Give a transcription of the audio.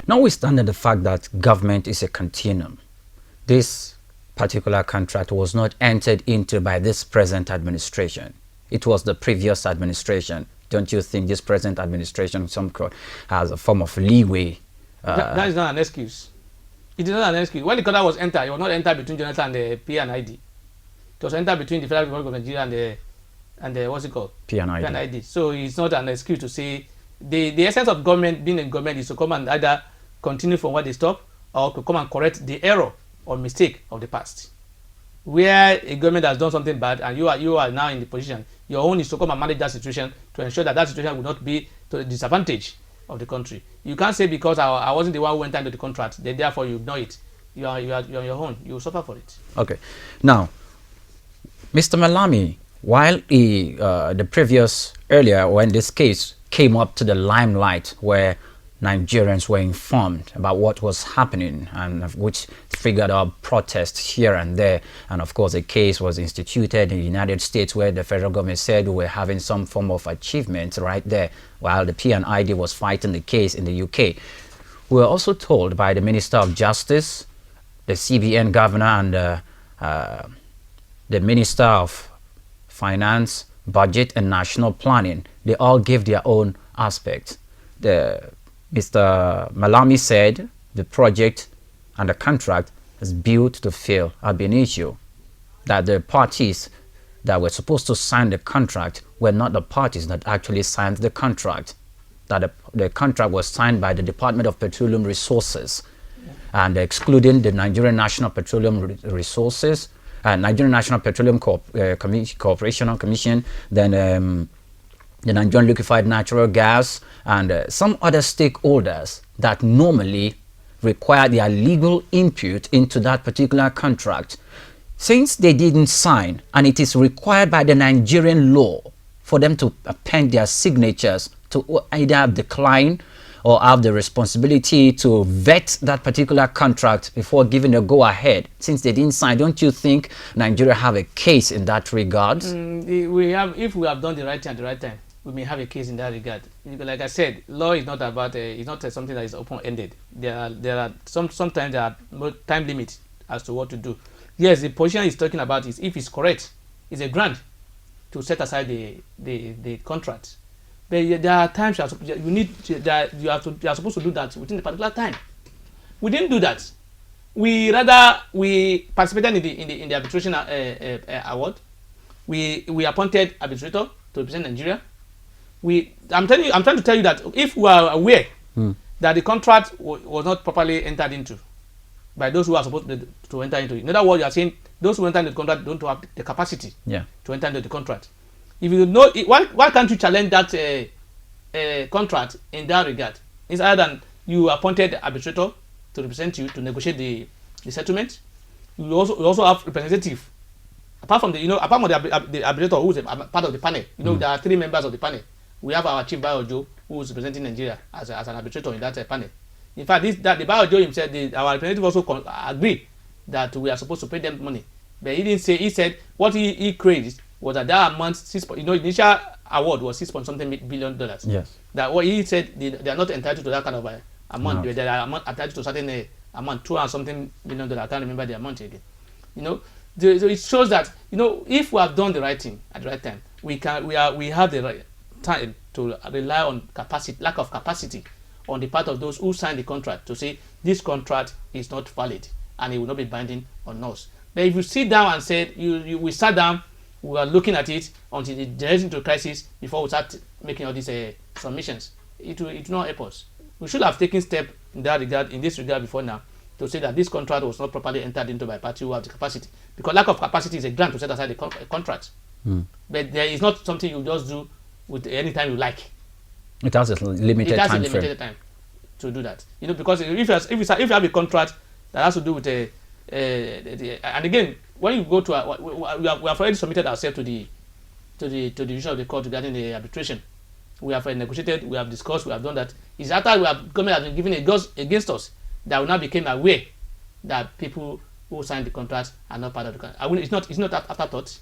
Notwithstanding the fact that government is a continuum, this particular contract was not entered into by this present administration. It was the previous administration. Don't you think this present administration has a form of leeway? That is not an excuse. It is not an excuse. When the contract was entered, it was not entered between Jonathan and the P&Id. It was entered between the Federal Republic of Nigeria and the what's it called? P&Id. So it's not an excuse to say the essence of government, being in government, is to come and either continue from where they stop or to come and correct the error or mistake of the past. Where a government has done something bad and you are now in the position, your own is to come and manage that situation to ensure that that situation will not be to the disadvantage of the country. You can't say because I wasn't the one who went into the contract, then therefore you ignore it. You're on your own. You will suffer for it. Okay. Now, Mr. Malami, while the previous earlier when this case came up to the limelight where Nigerians were informed about what was happening, and which triggered up protests here and there, and of course a case was instituted in the United States where the federal government said we were having some form of achievement right there, while the P&Id was fighting the case in the UK. We were also told by the Minister of Justice, the CBN governor, and the Minister of Finance, Budget and National Planning. They all gave their own aspect. Mr. Malami said the project and the contract is built to fail ab initio, that the parties that were supposed to sign the contract were not the parties that actually signed the contract, that the contract was signed by the Department of Petroleum Resources, and excluding the Nigerian National Petroleum Resources, Nigerian National Petroleum Corporation Commission, then the Nigerian Liquefied Natural Gas, and some other stakeholders that normally require their legal input into that particular contract. Since they didn't sign, and it is required by the Nigerian law for them to append their signatures to either decline or have the responsibility to vet that particular contract before giving a go-ahead. Since they didn't sign, don't you think Nigeria have a case in that regard? If we have done the right thing at the right time, we may have a case in that regard. Like I said, law is not about it's not something that is open-ended. Sometimes there are no time limits as to what to do. Yes, the position he's talking about is if it's correct, it's a grant to set aside the contract. But there are times you are supposed to do that within a particular time. We didn't do that. We participated in the arbitration award. We appointed arbitrator to represent Nigeria. I'm trying to tell you that if we are aware that the contract was not properly entered into by those who are supposed to enter into it. In other words, you are saying those who enter into the contract don't have the capacity to enter into the contract. If you know, why can't you challenge that contract in that regard? It's other than you appointed arbitrator to represent you to negotiate the settlement. You also have representative. Apart from the arbitrator who is part of the panel. There are 3 members of the panel. We have our chief Bayojo who is representing Nigeria as an arbitrator in that panel. In fact, the Bayojo himself, our representative also agreed that we are supposed to pay them money. But he didn't say. He said what he craved was that amount initial award was $6.something billion. Yes. That what he said they are not entitled to that kind of amount. No. They are entitled to a certain amount, $200-something billion. I can't remember the amount again. So it shows that if we have done the right thing at the right time, we have the right time to rely on lack of capacity on the part of those who signed the contract to say this contract is not valid and it will not be binding on us. But if you sit down and said we sat down, we are looking at it until it gets into a crisis before we start making all these submissions, it will not help us. We should have taken steps in this regard before now to say that this contract was not properly entered into by a party who have the capacity, because lack of capacity is a grant to set aside the contract. But there is not something you just do with any time you like. It has a limited time to do that. Because if you have a contract that has to do with and again, when you go to we have already submitted ourselves to the decision of the court regarding the arbitration. We have negotiated, we have discussed, we have done that. It's after government has been given against us that we now became aware that people who signed the contract are not part of the contract. It's not afterthought.